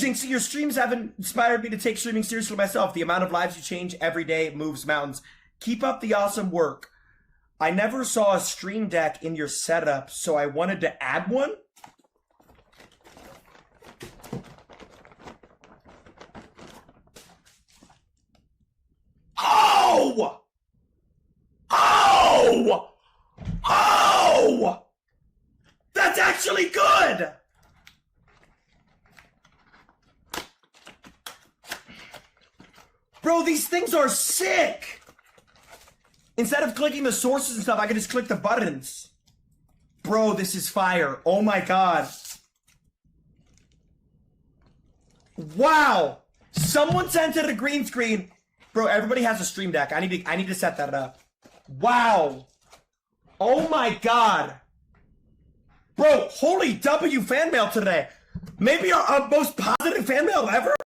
Jinx, your streams haven't inspired me to take streaming seriously myself. The amount of lives you change every day moves mountains. Keep up the awesome work. I never saw a stream deck in your setup, so I wanted to add one. Oh! Oh! Oh! That's actually good! Bro, these things are sick! Instead of clicking the sources and stuff, I can just click the buttons. Bro, this is fire. Oh my god. Wow! Someone sent it a green screen. Bro, everybody has a stream deck. I need to set that up. Wow. Oh my god. Bro, holy W fan mail today. Maybe our most positive fan mail ever.